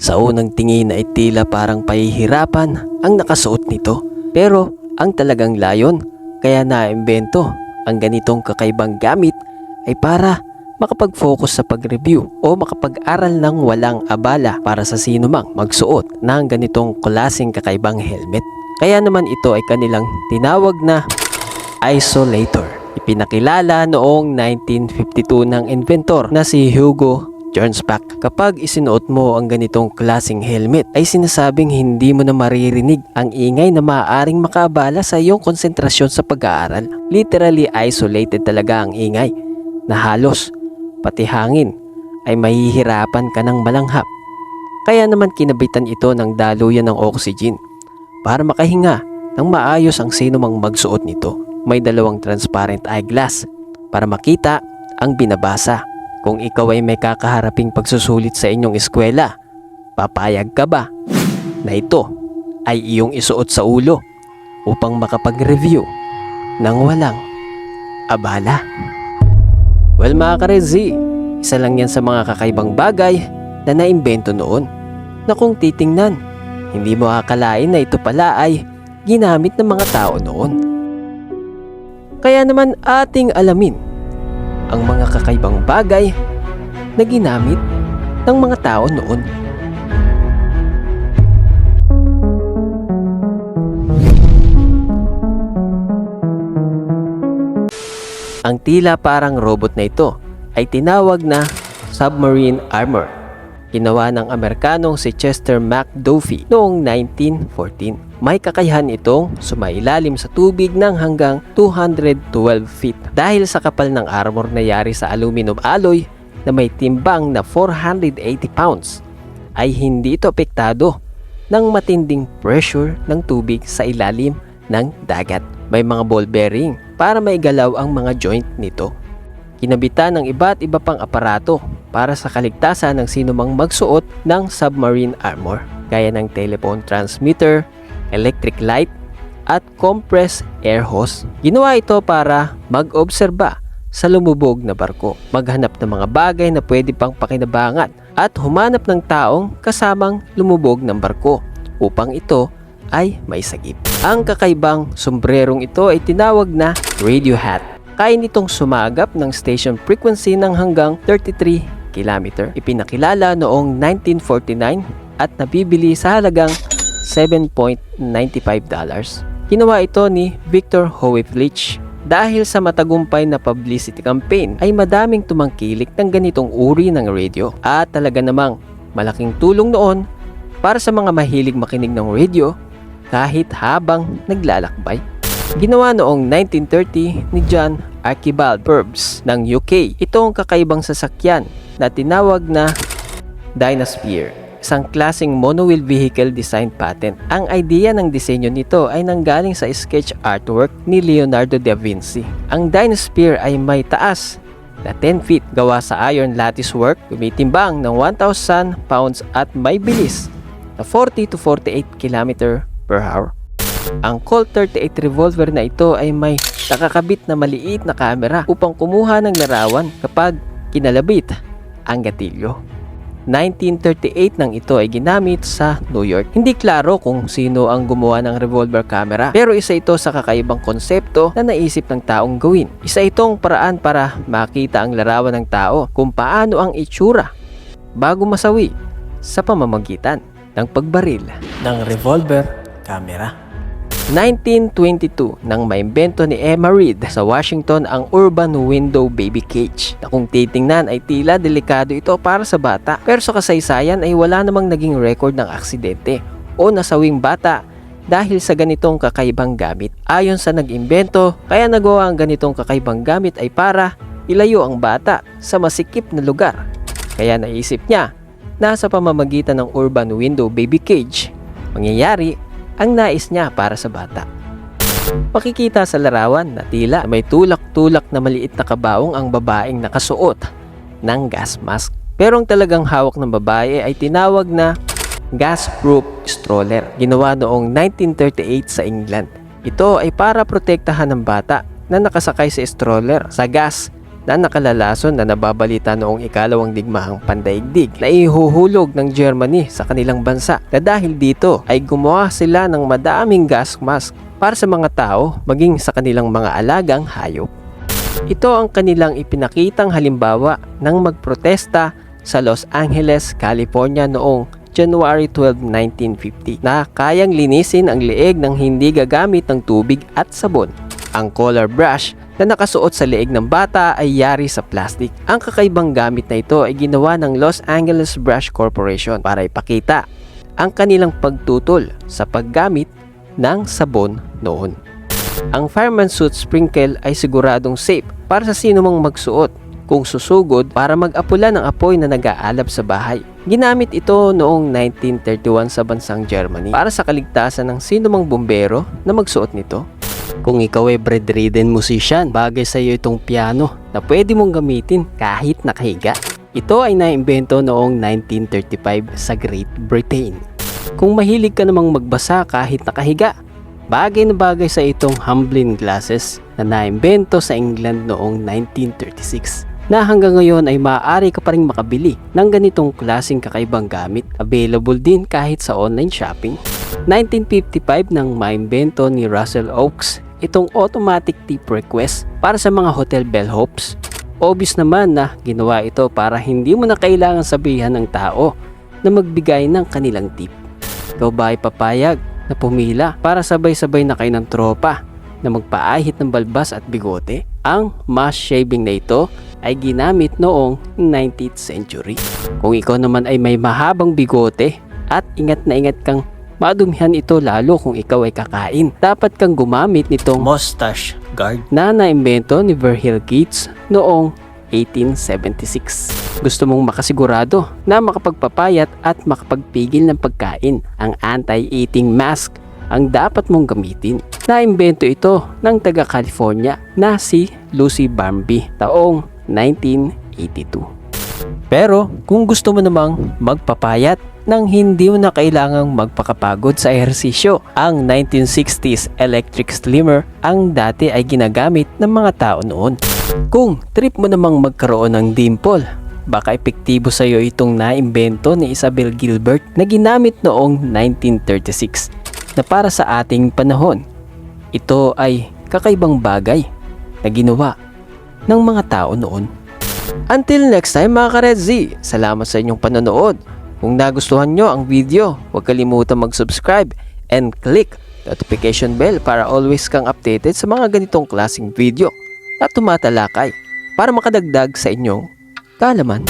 Sa unang tingin ay tila parang pahihirapan ang nakasuot nito. Pero ang talagang layon kaya naimbento ang ganitong kakaibang gamit ay para makapag-focus sa pag-review o makapag-aral ng walang abala para sa sino mang magsuot ng ganitong klaseng kakaibang helmet. Kaya naman ito ay kanilang tinawag na isolator. Ipinakilala noong 1952 ng inventor na si Hugo Gernsback. Kapag isinuot mo ang ganitong klaseng helmet ay sinasabing hindi mo na maririnig ang ingay na maaaring makaabala sa iyong konsentrasyon sa pag-aaral. Literally isolated talaga ang ingay na halos pati hangin ay mahihirapan ka ng malanghap. Kaya naman kinabitan ito ng daluyan ng oxygen para makahinga ng maayos ang sino mang magsuot nito. May dalawang transparent eyeglass para makita ang binabasa. Kung ikaw ay may kakaharaping pagsusulit sa inyong eskwela, papayag ka ba na ito ay iyong isuot sa ulo upang makapag-review ng walang abala? Well mga ka-Rezi, isa lang yan sa mga kakaibang bagay na naimbento noon na kung titingnan, hindi mo akalain na ito pala ay ginamit ng mga tao noon. Kaya naman ating alamin ang mga kakaibang bagay na ginamit ng mga tao noon. Ang tila parang robot na ito ay tinawag na submarine armor. Ginawa ng Amerikanong si Chester McDuffie noong 1914. May kakayahan itong sumailalim sa tubig ng hanggang 212 feet. Dahil sa kapal ng armor na yari sa aluminum alloy na may timbang na 480 pounds, ay hindi ito apektado ng matinding pressure ng tubig sa ilalim ng dagat. May mga ball bearing para maigalaw ang mga joint nito. Kinabitan ng iba't iba pang aparato para sa kaligtasan ng sinumang magsuot ng submarine armor, gaya ng telephone transmitter, electric light, at compressed air hose. Ginawa ito para mag-obserba sa lumubog na barko, maghanap ng mga bagay na pwede pang pakinabangan, at humanap ng taong kasamang lumubog ng barko upang ito ay may sagip. Ang kakaibang sombrerong ito ay tinawag na radio hat. Kaya nitong sumagap ng station frequency ng hanggang 33 km. Ipinakilala noong 1949 at nabibili sa halagang $7.95. Ginawa ito ni Victor Hoeflich. Dahil sa matagumpay na publicity campaign ay madaming tumangkilik ng ganitong uri ng radio, at talaga namang malaking tulong noon para sa mga mahilig makinig ng radio kahit habang naglalakbay. Ginawa noong 1930 ni John Archibald Purves ng UK itong kakaibang sasakyan na tinawag na Dynasphere, isang klaseng monowheel vehicle design patent. Ang idea ng disenyo nito ay nanggaling sa sketch artwork ni Leonardo da Vinci. Ang Dynasphere ay may taas na 10 feet, gawa sa iron lattice work, tumitimbang ng 1,000 pounds at may bilis na 40 to 48 km per hour. Ang Colt 38 revolver na ito ay may nakakabit na maliit na camera upang kumuha ng larawan kapag kinalabit ang gatilyo. 1938 nang ito ay ginamit sa New York. Hindi klaro kung sino ang gumawa ng revolver camera, pero isa ito sa kakaibang konsepto na naisip ng taong gawin. Isa itong paraan para makita ang larawan ng tao kung paano ang itsura bago masawi sa pamamagitan ng pagbaril ng revolver camera. 1922 nang maimbento ni Emma Reed sa Washington ang urban window baby cage, na kung titingnan ay tila delikado ito para sa bata, pero sa kasaysayan ay wala namang naging record ng aksidente o nasawing bata dahil sa ganitong kakaibang gamit. Ayon sa nag-imbento, kaya nagawa ang ganitong kakaibang gamit ay para ilayo ang bata sa masikip na lugar. Kaya naisip niya na sa pamamagitan ng urban window baby cage, mangyayari ang nais niya para sa bata. Makikita sa larawan na tila may tulak-tulak na maliit na kabaong ang babaeng nakasuot ng gas mask. Pero ang talagang hawak ng babae ay tinawag na gas-proof stroller. Ginawa noong 1938 sa England. Ito ay para protektahan ng bata na nakasakay sa stroller sa gas na nakalalason na nababalita noong ikalawang digmaang pandaigdig na ihuhulog ng Germany sa kanilang bansa, na dahil dito ay gumawa sila ng madaming gas mask para sa mga tao maging sa kanilang mga alagang hayop. Ito ang kanilang ipinakitang halimbawa ng magprotesta sa Los Angeles, California noong January 12, 1950 na kayang linisin ang leeg ng hindi gagamit ng tubig at sabon. Ang color brush na nakasuot sa leeg ng bata ay yari sa plastic. Ang kakaibang gamit na ito ay ginawa ng Los Angeles Brush Corporation para ipakita ang kanilang pagtutol sa paggamit ng sabon noon. Ang fireman suit sprinkle ay siguradong safe para sa sino mang magsuot kung susugod para mag-apula ng apoy na nag-aalab sa bahay. Ginamit ito noong 1931 sa bansang Germany para sa kaligtasan ng sino mang bumbero na magsuot nito. Kung ikaw ay bedridden musician, bagay sa iyo itong piano na pwede mong gamitin kahit nakahiga. Ito ay naimbento noong 1935 sa Great Britain. Kung mahilig ka namang magbasa kahit nakahiga, bagay na bagay sa itong Hamblin glasses na naimbento sa England noong 1936 na hanggang ngayon ay maaari ka pa rin makabili ng ganitong klaseng kakaibang gamit. Available din kahit sa online shopping. 1955 nang maimbento ni Russell Oakes itong automatic tip request para sa mga hotel bellhops. Obvious naman na ginawa ito para hindi mo na kailangan sabihan ng tao na magbigay ng kanilang tip. Ikaw ba ay papayag na pumila para sabay-sabay na kayo ng tropa na magpaahit ng balbas at bigote? Ang mass shaving na ito ay ginamit noong 19th century. Kung ikaw naman ay may mahabang bigote at ingat na ingat kang madumihan ito lalo kung ikaw ay kakain, dapat kang gumamit nitong mustache guard na naimbento ni Verhil Gates noong 1876. Gusto mong makasigurado na makapagpapayat at makapagpigil ng pagkain, ang anti-eating mask ang dapat mong gamitin. Naimbento ito ng taga California na si Lucy Barmby taong 1982. Pero kung gusto mo namang magpapayat nang hindi mo na kailangang magpakapagod sa ehersisyo, ang 1960s electric slimmer ang dati ay ginagamit ng mga tao noon. Kung trip mo namang magkaroon ng dimple, baka epektibo sa iyo itong naimbento ni Isabel Gilbert na ginamit noong 1936 na para sa ating panahon. Ito ay kakaibang bagay na ginawa ng mga tao noon. Until next time mga ka-Red Z, salamat sa inyong panonood. Kung nagustuhan nyo ang video, huwag kalimutan mag-subscribe and click notification bell para always kang updated sa mga ganitong klaseng video at tumatalakay para makadagdag sa inyong kaalaman.